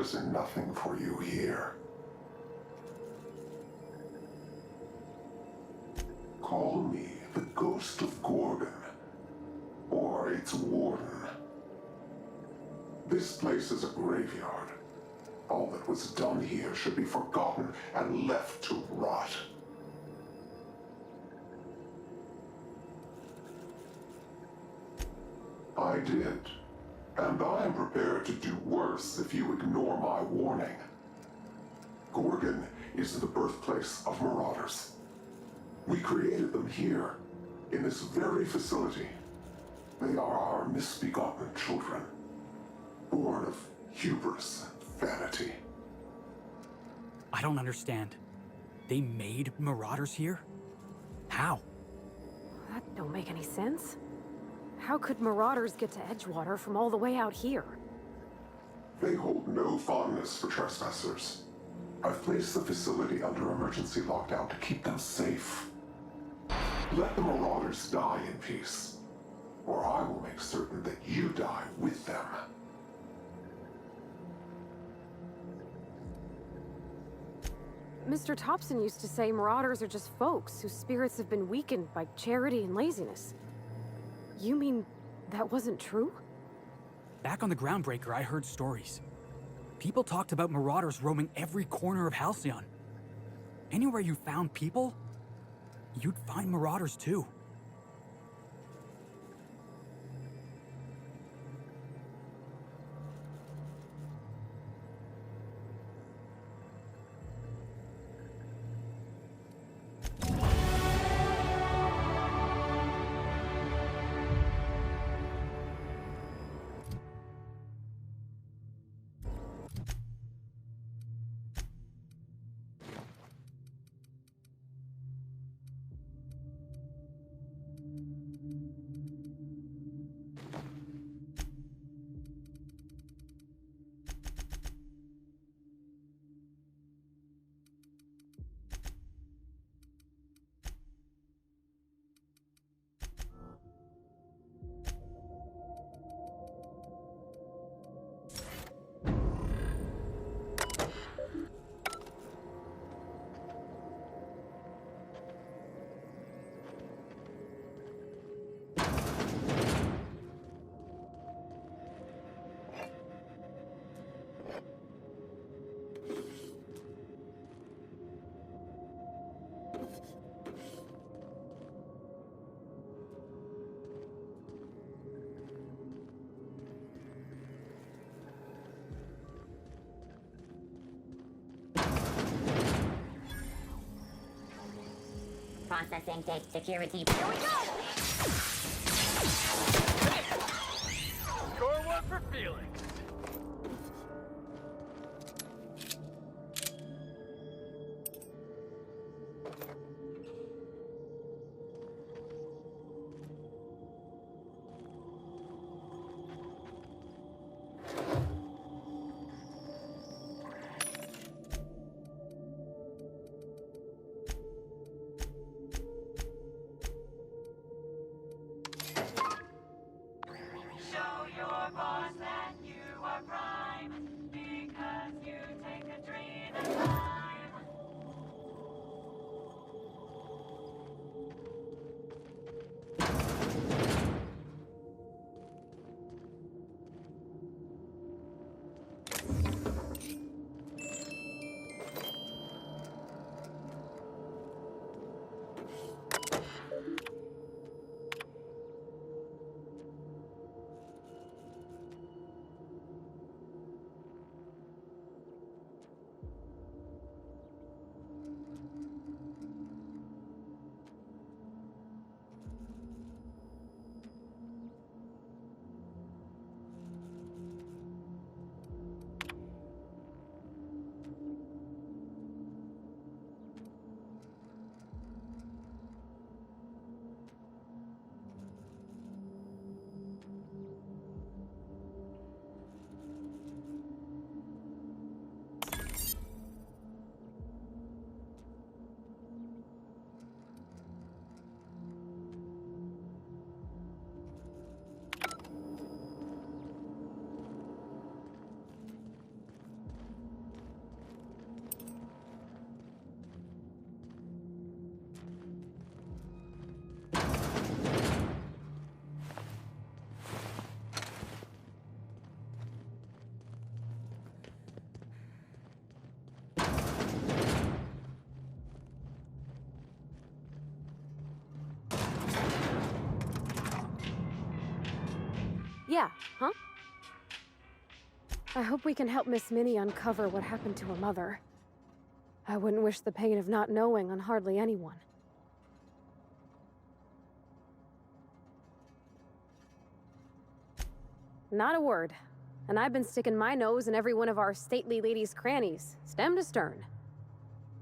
There's nothing for you here. Call me the Ghost of Gorgon, or its warden. This place is a graveyard. All that was done here should be forgotten and left to rot. I did, and I am prepared to do worse if you ignore my warning. Gorgon is the birthplace of marauders. We created them here, in this very facility. They are our misbegotten children, born of hubris and vanity. I don't understand. They made marauders here? How? That don't make any sense. How could marauders get to Edgewater from all the way out here? They hold no fondness for trespassers. I've placed the facility under emergency lockdown to keep them safe. Let the marauders die in peace, or I will make certain that you die with them. Mr. Thompson used to say marauders are just folks whose spirits have been weakened by charity and laziness. You mean that wasn't true? Back on the Groundbreaker, I heard stories. People talked about marauders roaming every corner of Halcyon. Anywhere you found people, you'd find marauders too. Processing data security. Here we go! Score one for Felix. Show your boss that you Yeah, huh? I hope we can help Miss Minnie uncover what happened to her mother. I wouldn't wish the pain of not knowing on hardly anyone. Not a word. And I've been sticking my nose in every one of our stately ladies' crannies, stem to stern.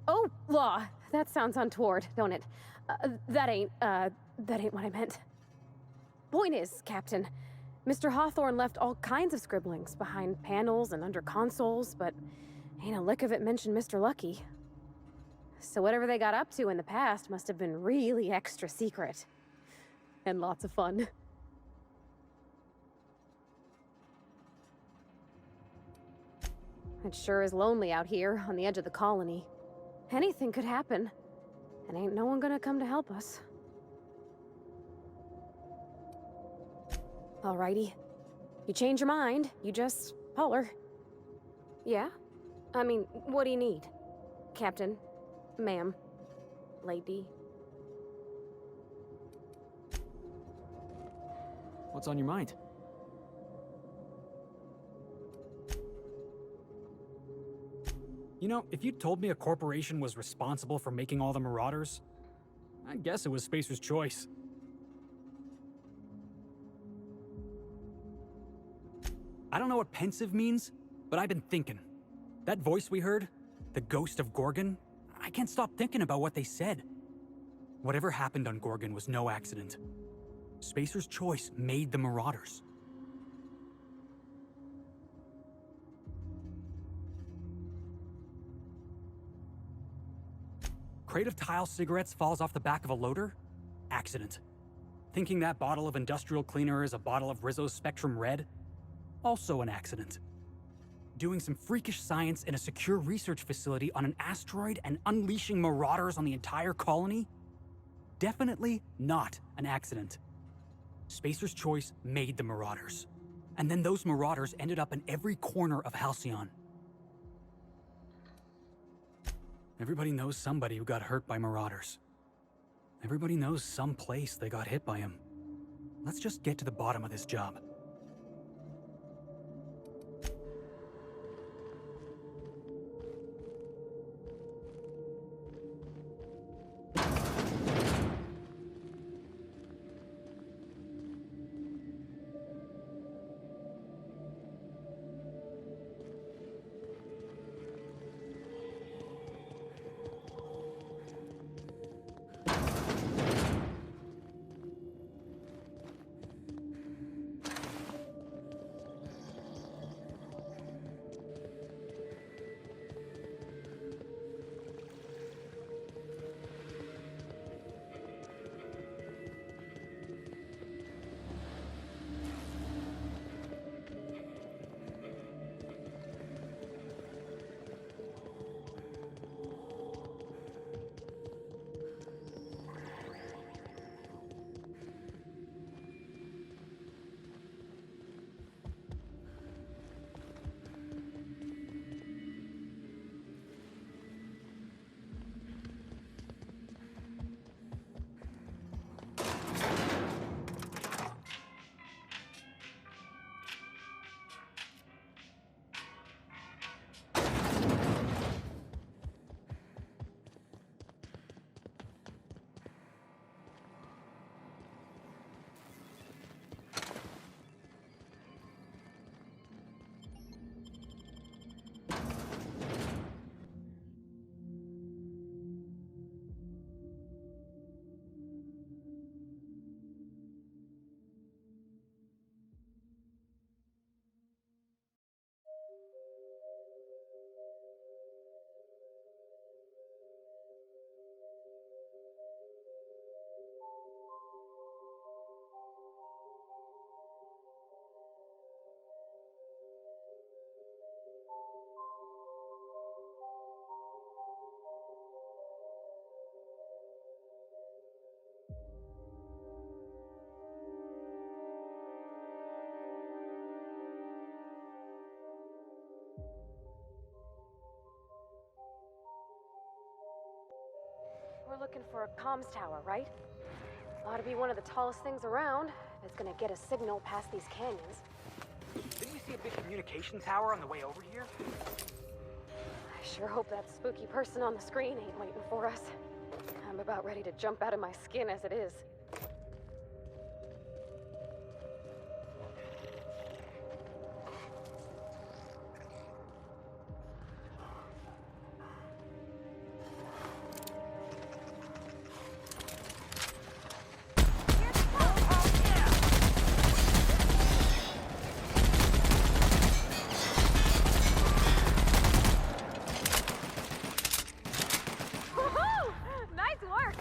Oh, law. That sounds untoward, don't it? That ain't what I meant. Point is, Captain, Mr. Hawthorne left all kinds of scribblings behind panels and under consoles, but ain't a lick of it mentioned Mr. Lucky. So whatever they got up to in the past must have been really extra secret. And lots of fun. It sure is lonely out here on the edge of the colony. Anything could happen, and ain't no one gonna come to help us. Alrighty. You change your mind, you just holler. Yeah? I mean, what do you need? Captain? Ma'am? Lady? What's on your mind? You know, if you'd told me a corporation was responsible for making all the Marauders, I'd guess it was Spacer's Choice. I don't know what pensive means, but I've been thinking. That voice we heard, the ghost of Gorgon, I can't stop thinking about what they said. Whatever happened on Gorgon was no accident. Spacer's Choice made the Marauders. Crate of tile cigarettes falls off the back of a loader? Accident. Thinking that bottle of industrial cleaner is a bottle of Rizzo's Spectrum Red? Also an accident. Doing some freakish science in a secure research facility on an asteroid and unleashing Marauders on the entire colony? Definitely not an accident. Spacer's Choice made the Marauders. And then those Marauders ended up in every corner of Halcyon. Everybody knows somebody who got hurt by Marauders. Everybody knows some place they got hit by them. Let's just get to the bottom of this job. We're looking for a comms tower, right? Ought to be one of the tallest things around. If it's gonna get a signal past these canyons. see a big communication tower on the way over here? I sure hope that spooky person on the screen ain't waiting for us. I'm about ready to jump out of my skin as it is. Woohoo! Nice work!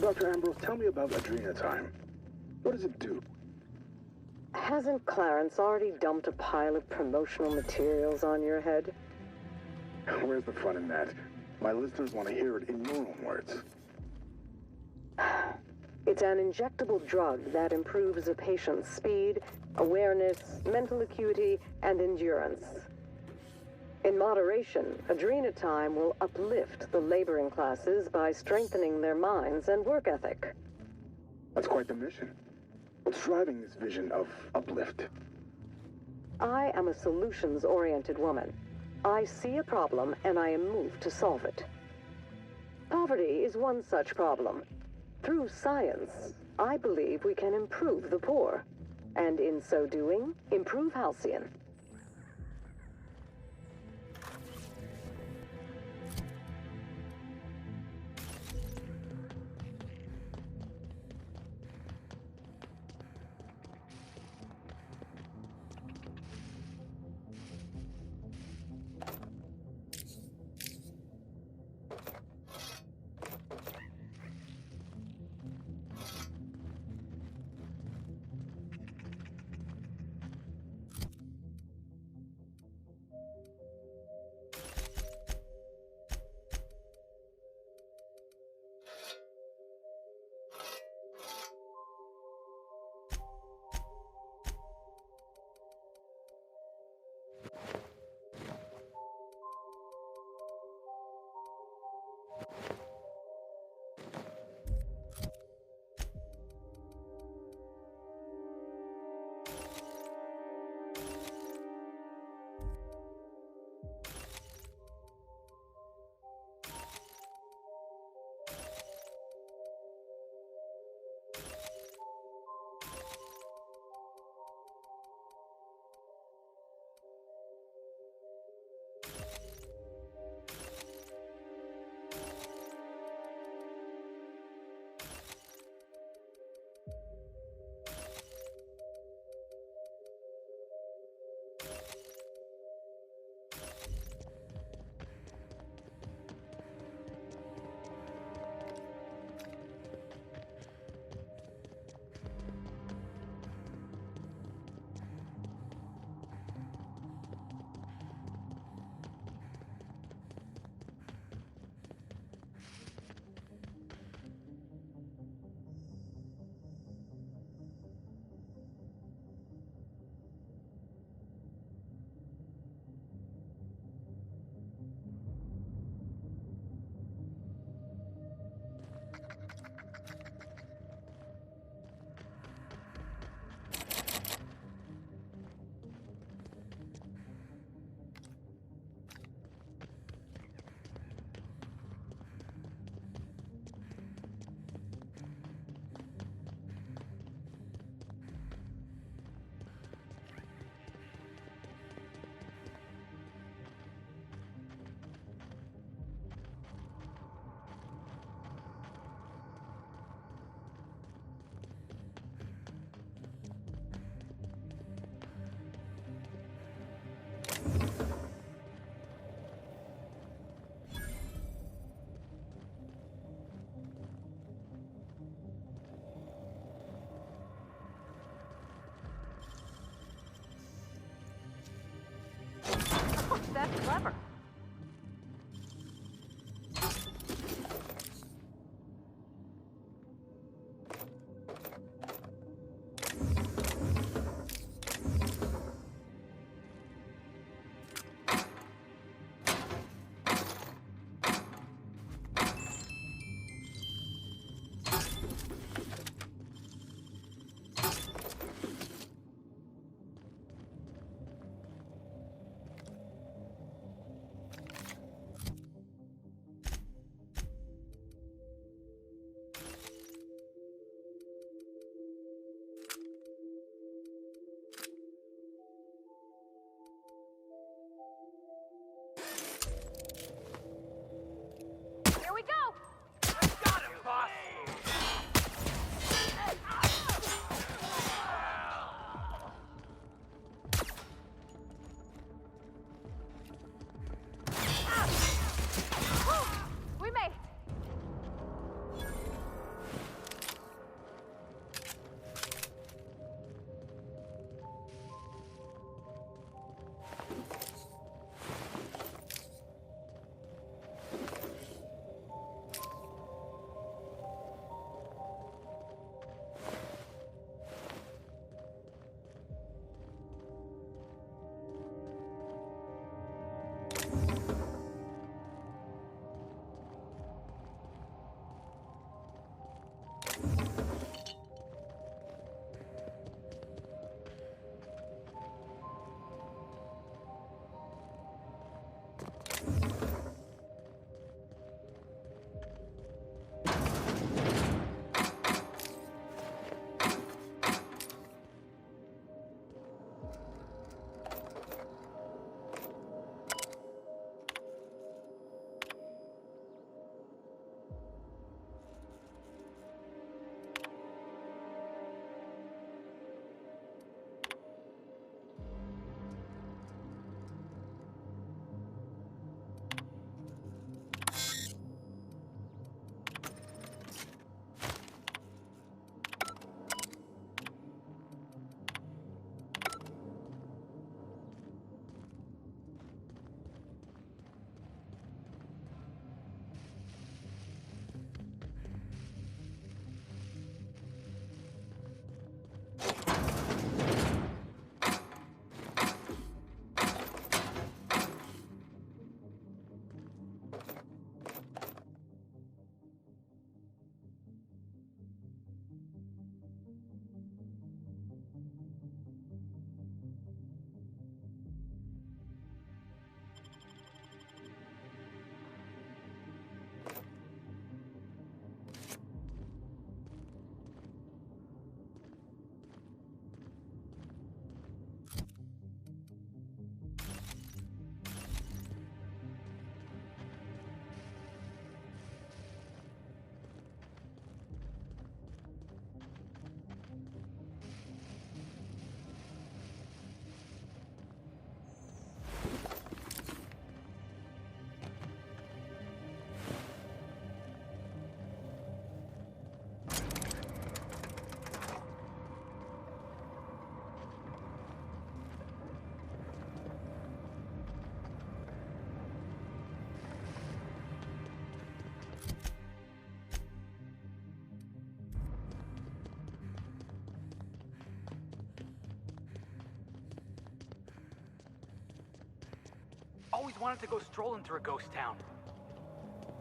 Dr. Ambrose, tell me about Adrenatime. What does it do? Hasn't Clarence already dumped a pile of promotional materials on your head? Where's the fun in that? My listeners want to hear it in your own words. It's an injectable drug that improves a patient's speed, awareness, mental acuity, and endurance. In moderation, Adrenatime will uplift the laboring classes by strengthening their minds and work ethic. That's quite the mission. What's driving this vision of uplift? I am a solutions-oriented woman. I see a problem and I am moved to solve it. Poverty is one such problem. Through science, I believe we can improve the poor, and in so doing, improve Halcyon. That's clever. Always wanted to go strolling through a ghost town.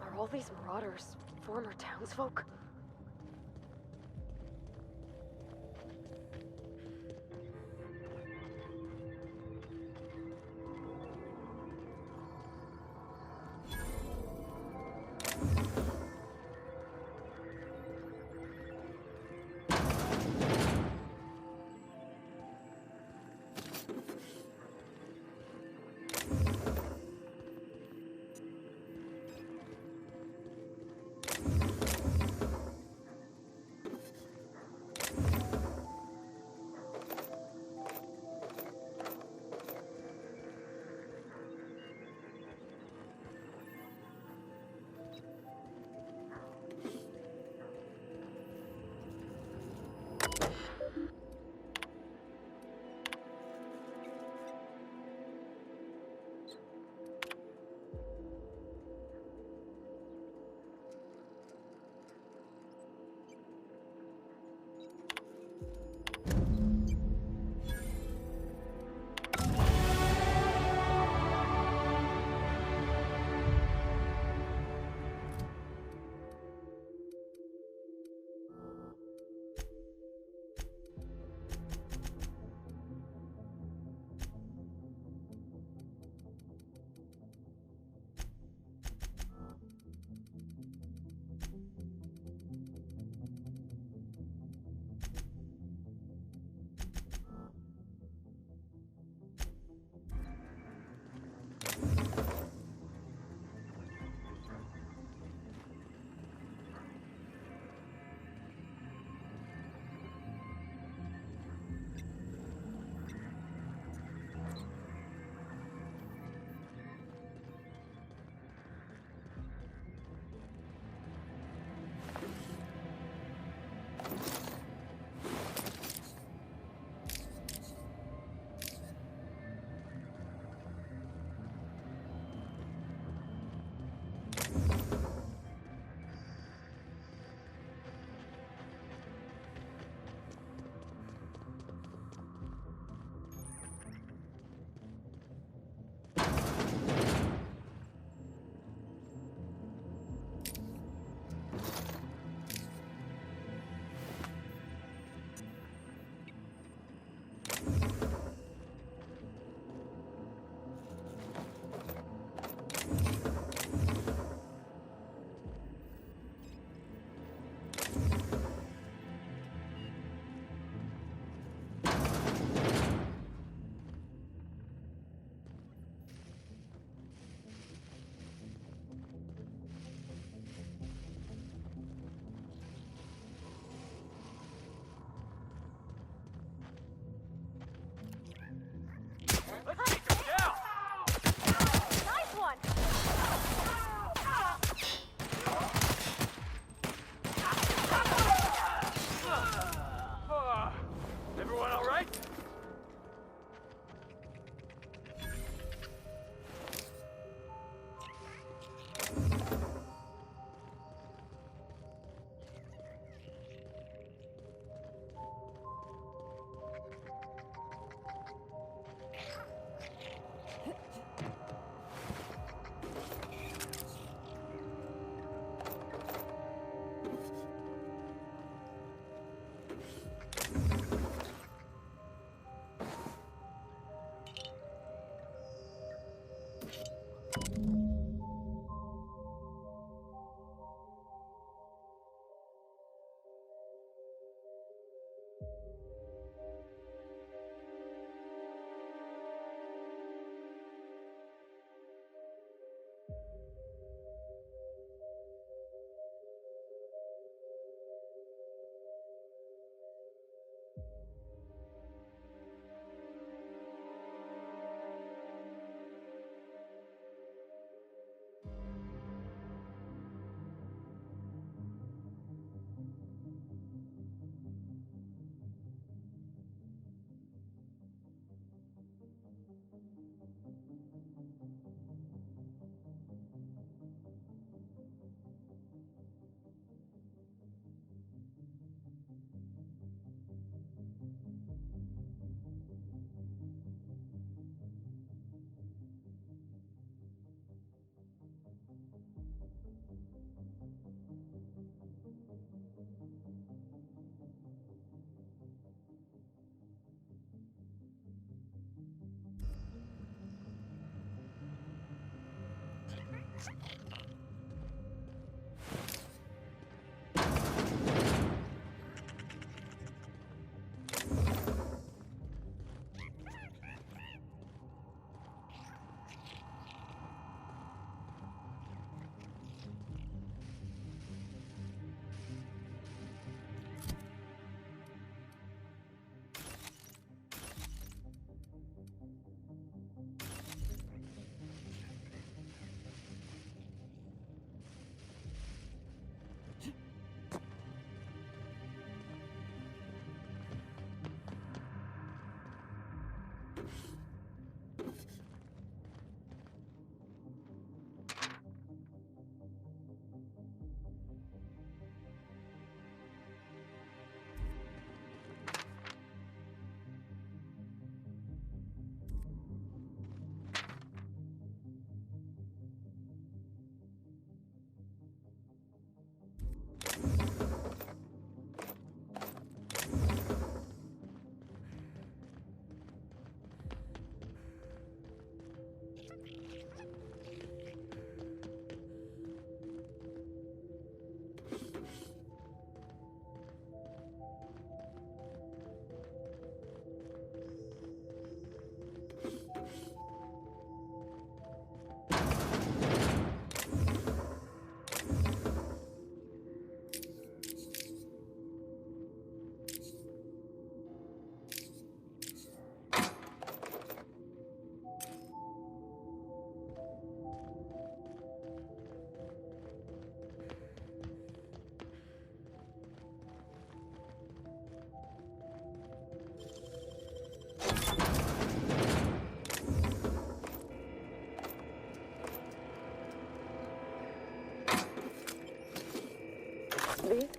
Are all these marauders former townsfolk? Nice one! Everyone all right?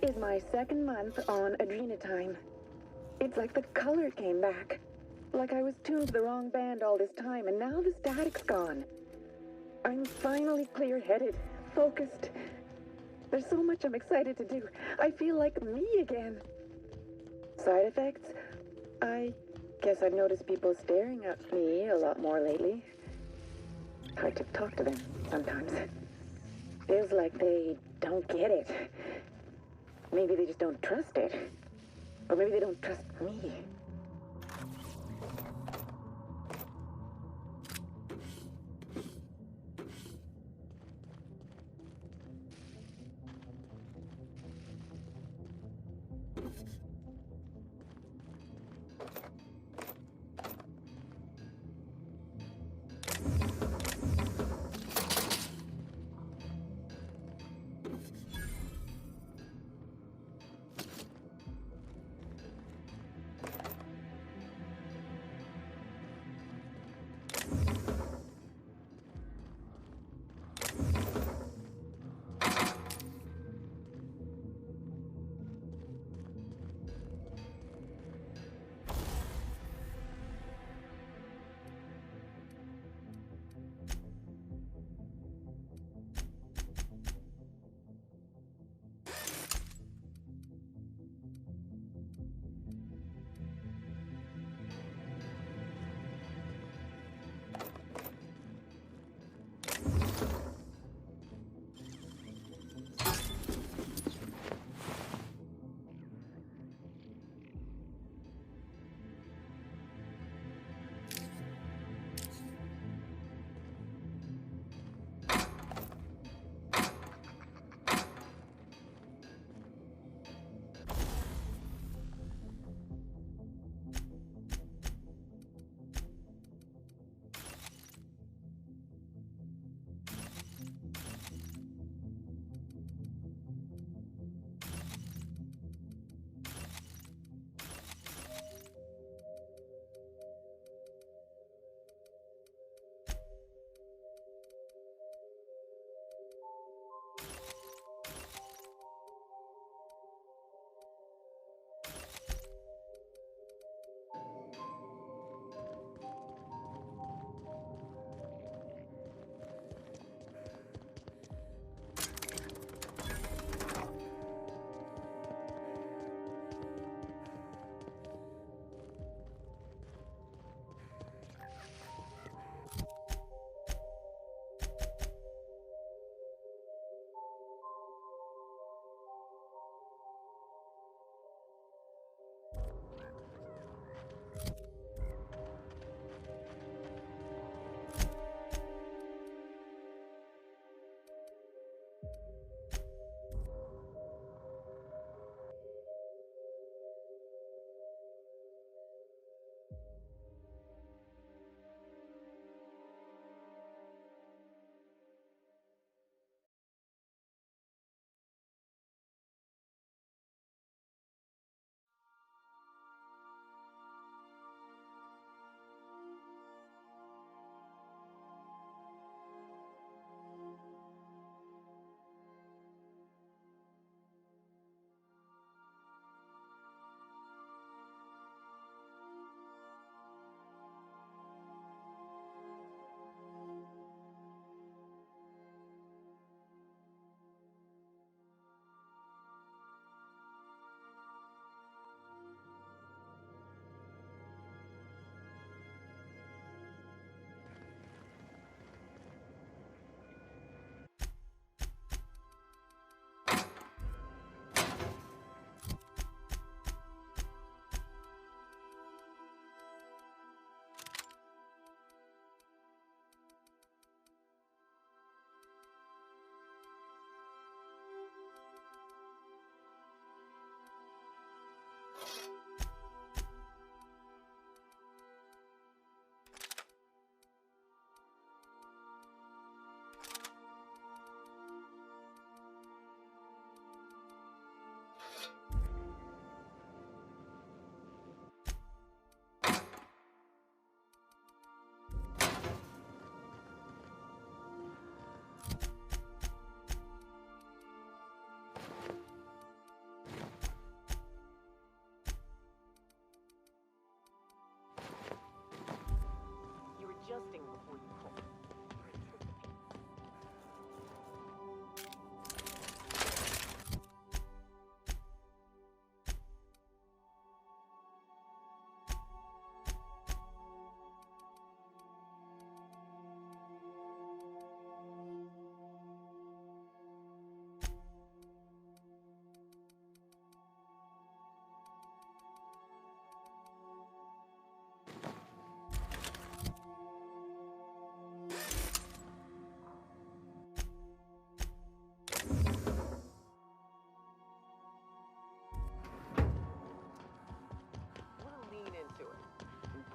is my second month on Adrenatime. It's like the color came back. Like I was tuned to the wrong band all this time, and now the static's gone. I'm finally clear-headed, focused. There's so much I'm excited to do. I feel like me again. Side effects? I guess I've noticed people staring at me a lot more lately. Hard to talk to them sometimes. Feels like they don't get it. Maybe they just don't trust it. Or maybe they don't trust me.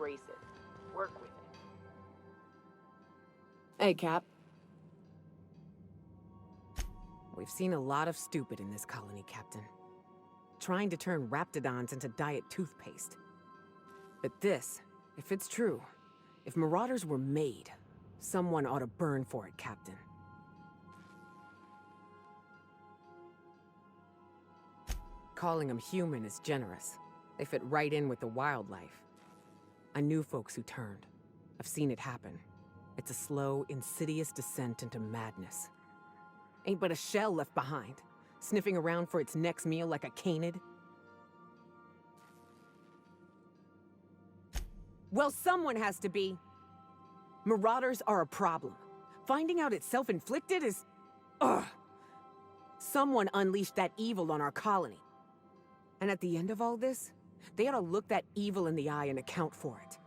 embrace it. Work with it. Hey, Cap. We've seen a lot of stupid in this colony, Captain. Trying to turn raptidons into diet toothpaste. But this, if it's true, if Marauders were made, someone ought to burn for it, Captain. Calling them human is generous. They fit right in with the wildlife. I knew folks who turned. I've seen it happen. It's a slow, insidious descent into madness. Ain't but a shell left behind, sniffing around for its next meal like a canid. Well, someone has to be. Marauders are a problem. Finding out it's self-inflicted is... Ugh! Someone unleashed that evil on our colony. And at the end of all this, they ought to look that evil in the eye and account for it.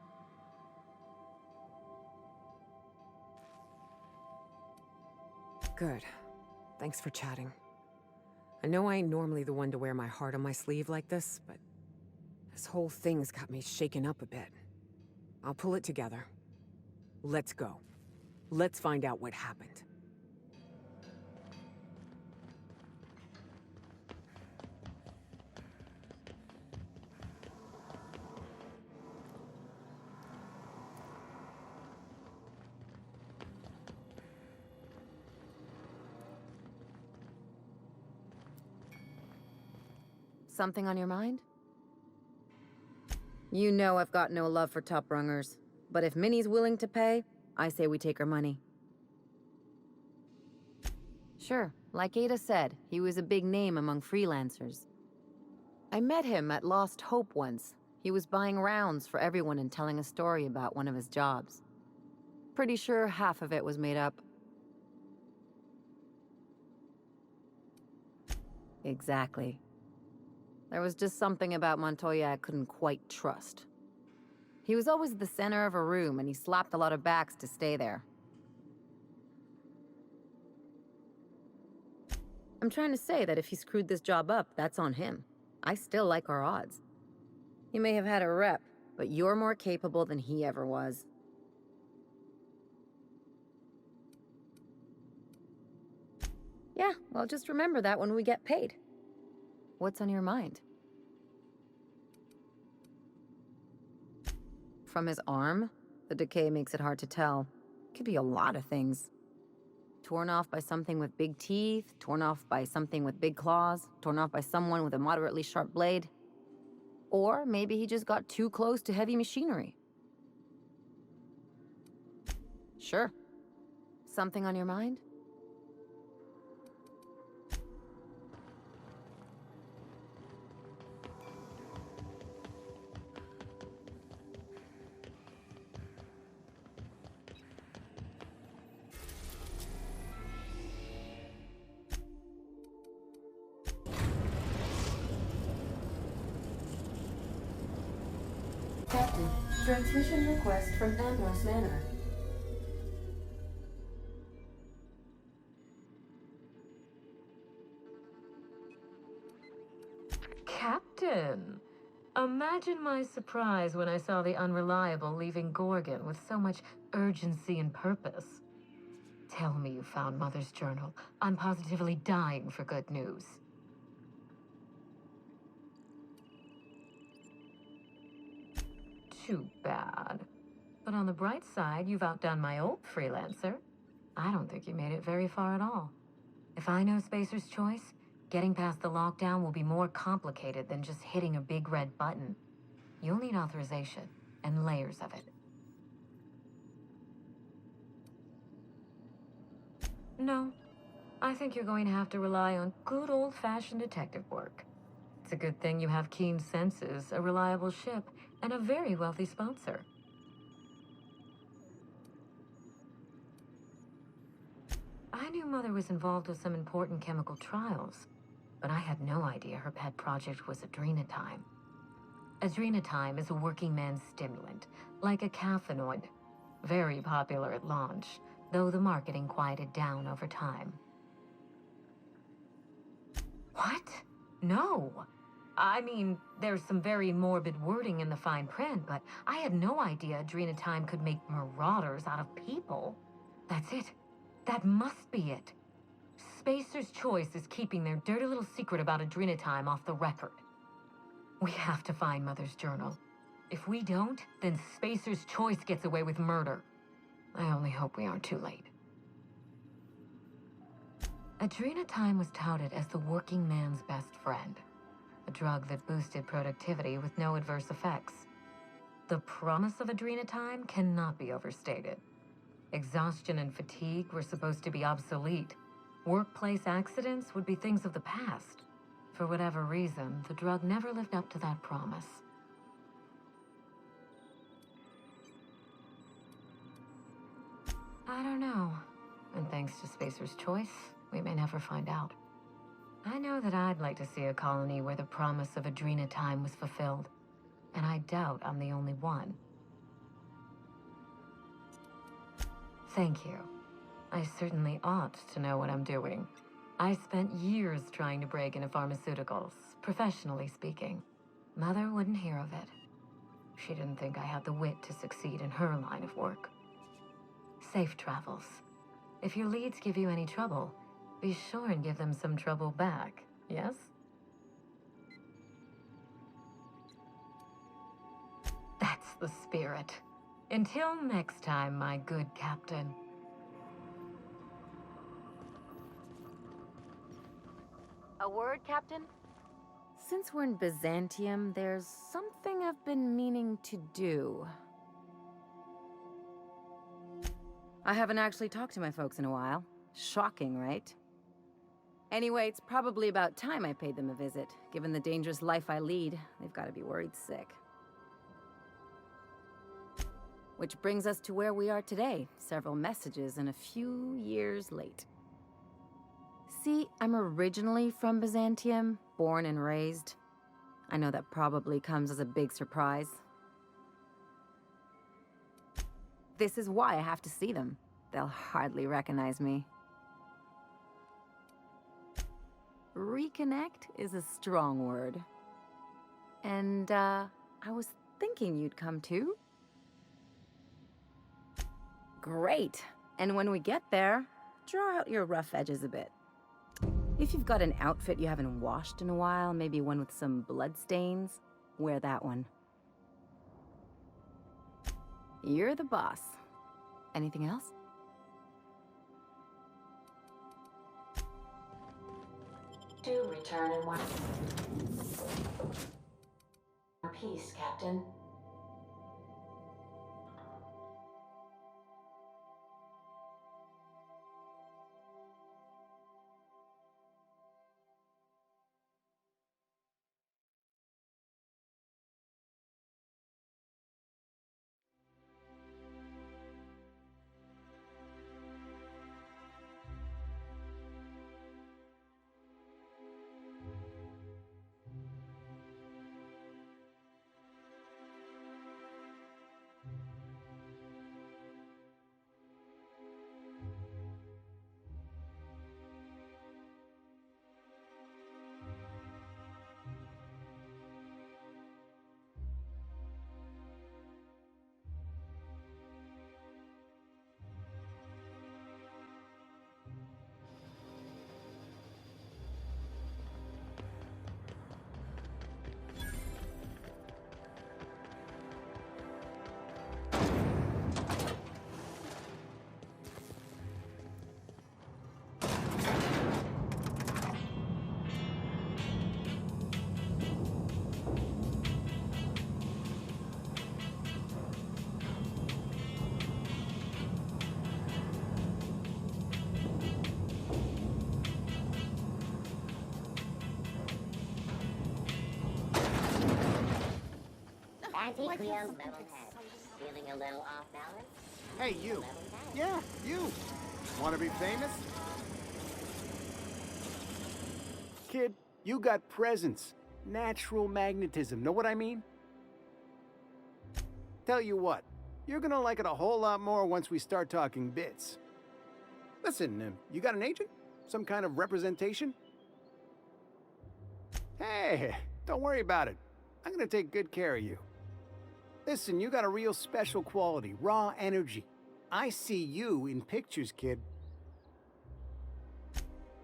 Good. Thanks for chatting. I know I ain't normally the one to wear my heart on my sleeve like this, but this whole thing's got me shaken up a bit. I'll pull it together. Let's go. Let's find out what happened. Something on your mind? You know I've got no love for top-rungers, but if Minnie's willing to pay, I say we take her money. Sure, like Ada said, he was a big name among freelancers. I met him at Lost Hope once. He was buying rounds for everyone and telling a story about one of his jobs. Pretty sure half of it was made up. Exactly. There was just something about Montoya I couldn't quite trust. He was always the center of a room, and he slapped a lot of backs to stay there. I'm trying to say that if he screwed this job up, that's on him. I still like our odds. He may have had a rep, but you're more capable than he ever was. Yeah, well, just remember that when we get paid. What's on your mind? From his arm? The decay makes it hard to tell. Could be a lot of things. Torn off by something with big teeth, torn off by something with big claws, torn off by someone with a moderately sharp blade. Or maybe he just got too close to heavy machinery. Sure. Something on your mind? Captain, transmission request from Ambrose Manor. Captain! Imagine my surprise when I saw the Unreliable leaving Gorgon with so much urgency and purpose. Tell me you found Mother's journal. I'm positively dying for good news. Too bad. But on the bright side, you've outdone my old freelancer. I don't think you made it very far at all. If I know Spacer's Choice, getting past the lockdown will be more complicated than just hitting a big red button. You'll need authorization, and layers of it. No. I think you're going to have to rely on good old-fashioned detective work. It's a good thing you have keen senses, a reliable ship, and a very wealthy sponsor. I knew Mother was involved with some important chemical trials, but I had no idea her pet project was adrenatime. Adrenatime is a working man's stimulant, like a caffeinoid. Very popular at launch, though the marketing quieted down over time. What? No. I mean, there's some very morbid wording in the fine print, but I had no idea Adrenatime could make marauders out of people. That's it. That must be it. Spacer's Choice is keeping their dirty little secret about Adrenatime off the record. We have to find Mother's journal. If we don't, then Spacer's Choice gets away with murder. I only hope we aren't too late. Adrenatime was touted as the working man's best friend. A drug that boosted productivity with no adverse effects. The promise of Adrenatime cannot be overstated. Exhaustion and fatigue were supposed to be obsolete. Workplace accidents would be things of the past. For whatever reason, the drug never lived up to that promise. I don't know. And thanks to Spacer's Choice, we may never find out. I know that I'd like to see a colony where the promise of Adrenatime was fulfilled. And I doubt I'm the only one. Thank you. I certainly ought to know what I'm doing. I spent years trying to break into pharmaceuticals, professionally speaking. Mother wouldn't hear of it. She didn't think I had the wit to succeed in her line of work. Safe travels. If your leads give you any trouble, be sure and give them some trouble back, yes? That's the spirit. Until next time, my good captain. A word, Captain? Since we're in Byzantium, there's something I've been meaning to do. I haven't actually talked to my folks in a while. Shocking, right? Anyway, it's probably about time I paid them a visit. Given the dangerous life I lead, they've got to be worried sick. Which brings us to where we are today. Several messages and a few years late. See, I'm originally from Byzantium, born and raised. I know that probably comes as a big surprise. This is why I have to see them. They'll hardly recognize me. Reconnect is a strong word. And, I was thinking you'd come too. Great. And when we get there, draw out your rough edges a bit. If you've got an outfit you haven't washed in a while, maybe one with some bloodstains, wear that one. You're the boss. Anything else? Do return in one piece, Captain. Antique wheels, level head. Feeling a little off balance? Hey, you. Yeah, you. Want to be famous? Kid, you got presence. Natural magnetism, know what I mean? Tell you what, you're gonna like it a whole lot more once we start talking bits. Listen, you got an agent? Some kind of representation? Hey, Don't worry about it. I'm gonna take good care of you. Listen, you got a real special quality, raw energy. I see you in pictures, kid.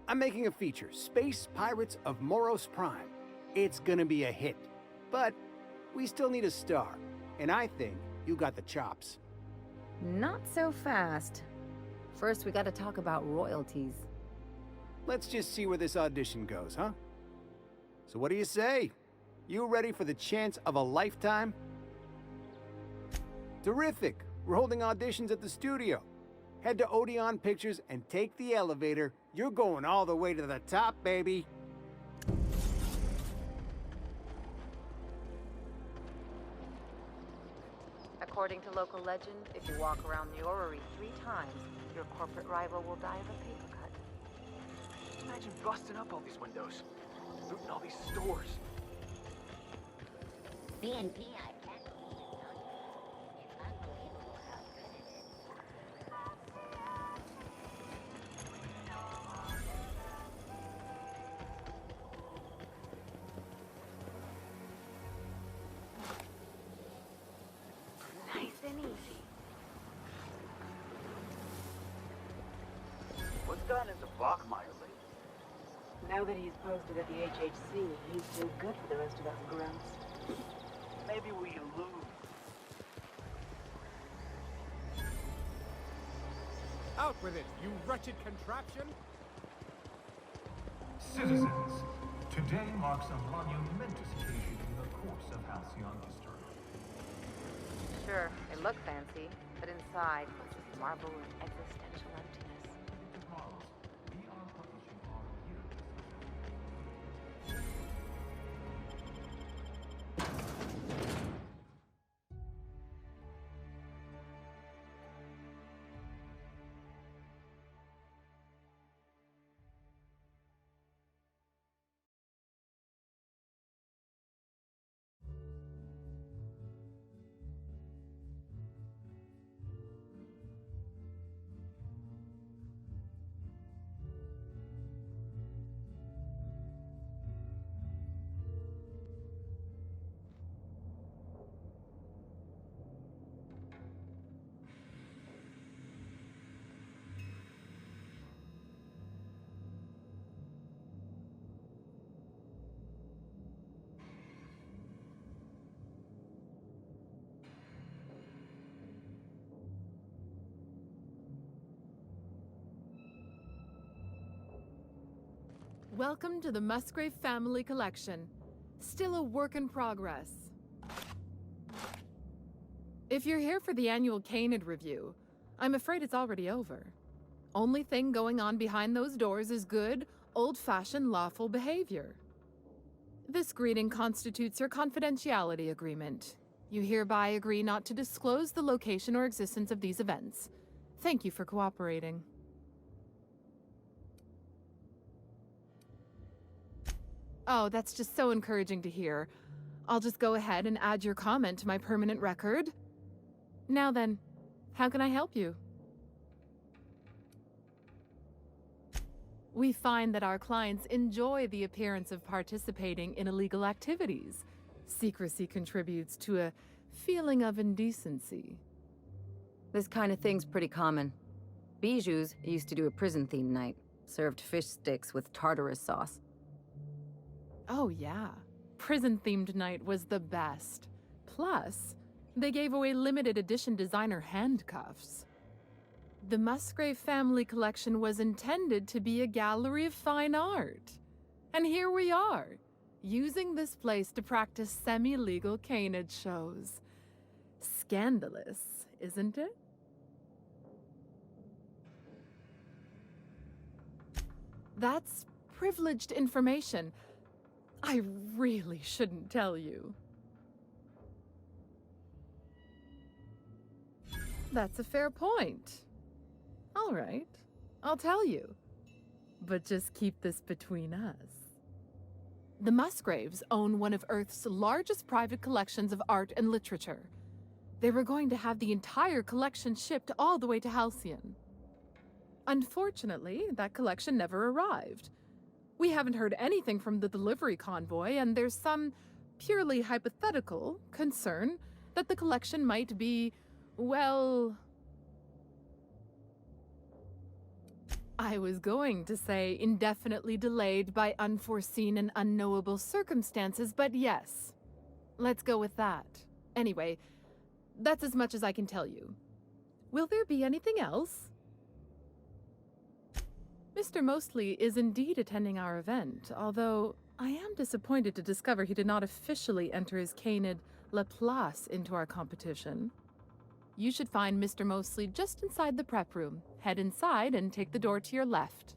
I'm making a feature, Space Pirates of Moros Prime. It's gonna be a hit. But we still need a star, and I think you got the chops. Not so fast. First, we gotta talk about royalties. Let's just see where this audition goes, huh? So what do you say? You ready for the chance of a lifetime? Terrific! We're holding auditions at the studio. Head to Odeon Pictures and take the elevator. You're going all the way to the top, baby. According to local legend, if you walk around the orrery 3 times, your corporate rival will die of a paper cut. Imagine busting up all these windows, looting all these stores. BNP, I can't believe it. It's unbelievable how good it is. Nice and easy. What's gotten into Bachmeyer lately? Now that he's posted at the HHC, he's too good for the rest of us grunts. Maybe we lose. Out with it, you wretched contraption! Citizens, today marks a monumentous occasion in the course of Halcyon history. Sure, they look fancy, but inside, it's just marble and existential emptiness. Tomorrow's we are publishing our year. Welcome to the Musgrave Family Collection. Still a work in progress. If you're here for the annual Canid review, I'm afraid it's already over. Only thing going on behind those doors is good, old-fashioned lawful behavior. This greeting constitutes your confidentiality agreement. You hereby agree not to disclose the location or existence of these events. Thank you for cooperating. Oh, that's just so encouraging to hear. I'll just go ahead and add your comment to my permanent record. Now then, how can I help you? We find that our clients enjoy the appearance of participating in illegal activities. Secrecy contributes to a feeling of indecency. This kind of thing's pretty common. Bijou's used to do a prison-themed night. Served fish sticks with tartarus sauce. Oh yeah, prison-themed night was the best. Plus, they gave away limited edition designer handcuffs. The Musgrave Family Collection was intended to be a gallery of fine art. And here we are, using this place to practice semi-legal canid shows. Scandalous, isn't it? That's privileged information. I really shouldn't tell you. That's a fair point. All right, I'll tell you. But just keep this between us. The Musgraves own one of Earth's largest private collections of art and literature. They were going to have the entire collection shipped all the way to Halcyon. Unfortunately, that collection never arrived. We haven't heard anything from the delivery convoy, and there's some purely hypothetical concern that the collection might be, well... I was going to say indefinitely delayed by unforeseen and unknowable circumstances, but yes. Let's go with that. Anyway, that's as much as I can tell you. Will there be anything else? Mr. Mostly is indeed attending our event, although I am disappointed to discover he did not officially enter his canid Laplace into our competition. You should find Mr. Mostly just inside the prep room. Head inside and take the door to your left.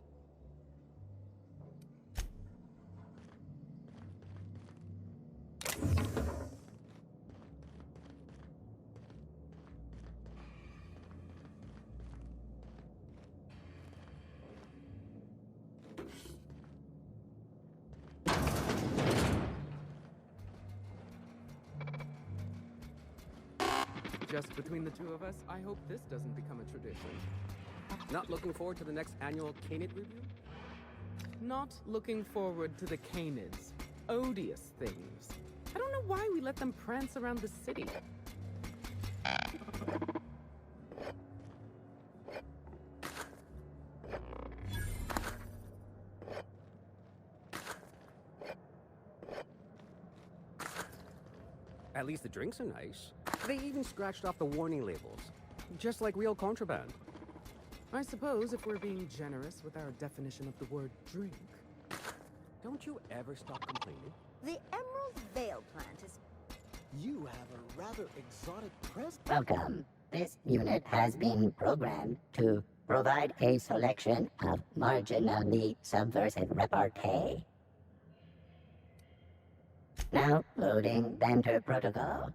Just between the two of us, I hope this doesn't become a tradition. Not looking forward to the next annual Canid review? Not looking forward to the Canids. Odious things. I don't know why we let them prance around the city. At least the drinks are nice. They even scratched off the warning labels, just like real contraband. I suppose if we're being generous with our definition of the word drink. Don't you ever stop complaining? The Emerald Vale plant is... You have a rather exotic presence. Welcome. This unit has been programmed to provide a selection of marginally subversive repartee. Now loading banter protocol.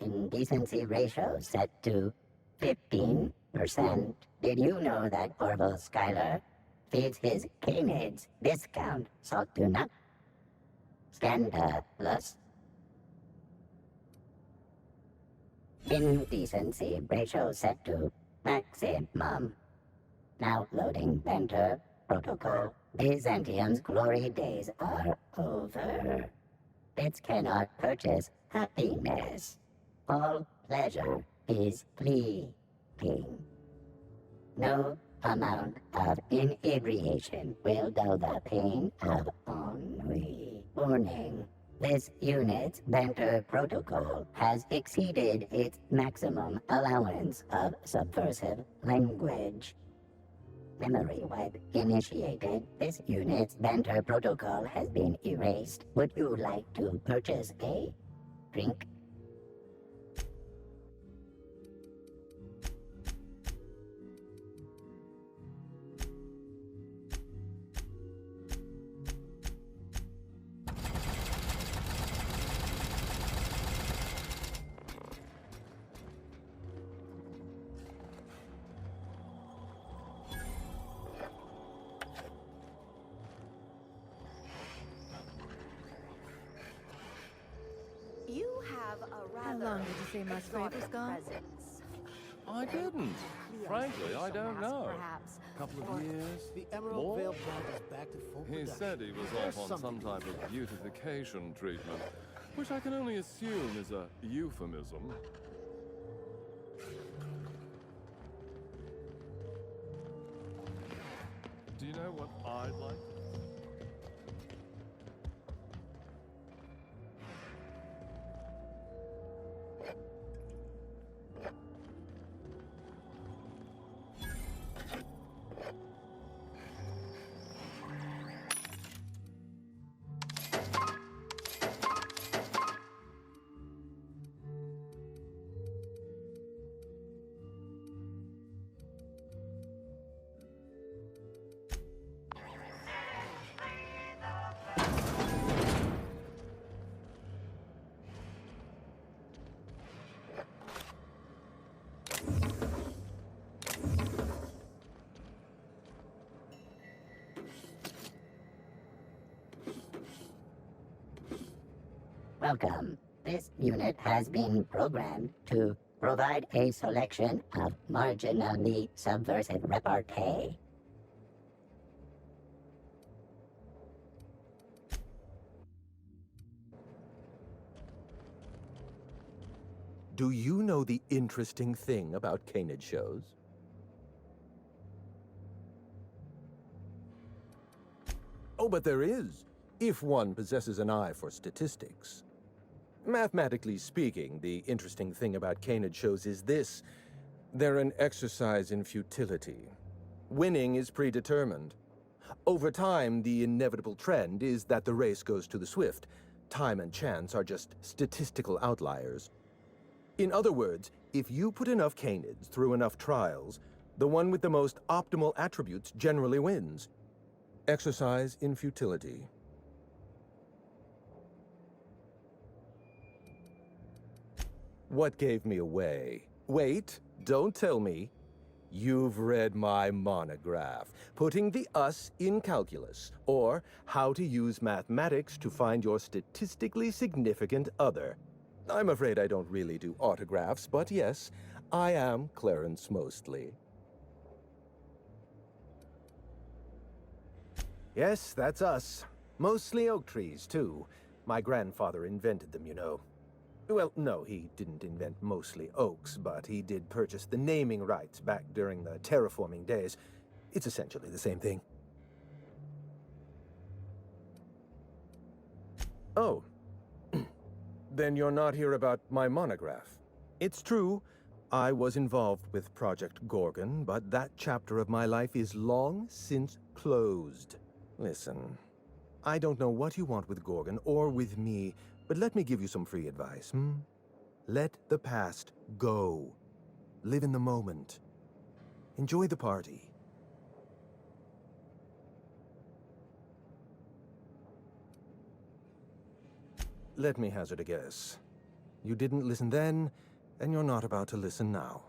Indecency ratio set to 15%. Did you know that Orville Schuyler feeds his canids discount salt tuna? Scandalous. Indecency ratio set to maximum. Now loading banter protocol. Byzantium's glory days are over. Bits cannot purchase happiness. All pleasure is fleeting. No amount of inebriation will dull the pain of ennui. Warning. This unit's banter protocol has exceeded its maximum allowance of subversive language. Memory wipe initiated. This unit's banter protocol has been erased. Would you like to purchase a drink? How long did you say Musgrave was gone? I didn't. Frankly, I don't know. Couple of years. The Emerald More? Vale plant is back to full He production. said he was off on some type of beautification treatment, which I can only assume is a euphemism. Do you know what I'd like? Welcome. This unit has been programmed to provide a selection of marginally subversive repartee. Do you know the interesting thing about canid shows? Oh, but there is, if one possesses an eye for statistics. Mathematically speaking, the interesting thing about canid shows is this. They're an exercise in futility. Winning is predetermined. Over time, the inevitable trend is that the race goes to the swift. Time and chance are just statistical outliers. In other words, if you put enough canids through enough trials, the one with the most optimal attributes generally wins. Exercise in futility. What gave me away? Wait, don't tell me. You've read my monograph, Putting the Us in Calculus, or How to Use Mathematics to Find Your Statistically Significant Other. I'm afraid I don't really do autographs, but yes, I am Clarence Mostly. Yes, that's us. Mostly oak trees, too. My grandfather invented them, you know. Well, no, he didn't invent mostly oaks, but he did purchase the naming rights back during the terraforming days. It's essentially the same thing. Oh. Then you're not here about my monograph. It's true, I was involved with Project Gorgon, but that chapter of my life is long since closed. Listen, I don't know what you want with Gorgon or with me, but let me give you some free advice, Let the past go. Live in the moment. Enjoy the party. Let me hazard a guess. You didn't listen then, and you're not about to listen now.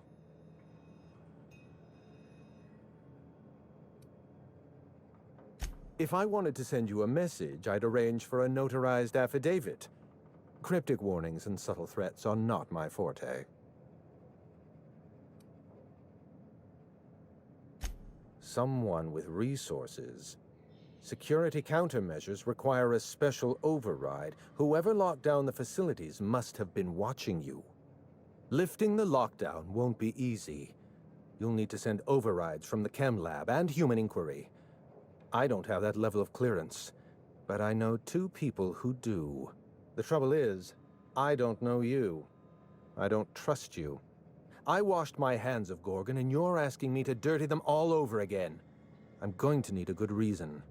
If I wanted to send you a message, I'd arrange for a notarized affidavit. Cryptic warnings and subtle threats are not my forte. Someone with resources. Security countermeasures require a special override. Whoever locked down the facilities must have been watching you. Lifting the lockdown won't be easy. You'll need to send overrides from the chem lab and human inquiry. I don't have that level of clearance, but I know 2 people who do. The trouble is, I don't know you. I don't trust you. I washed my hands of Gorgon, and you're asking me to dirty them all over again. I'm going to need a good reason.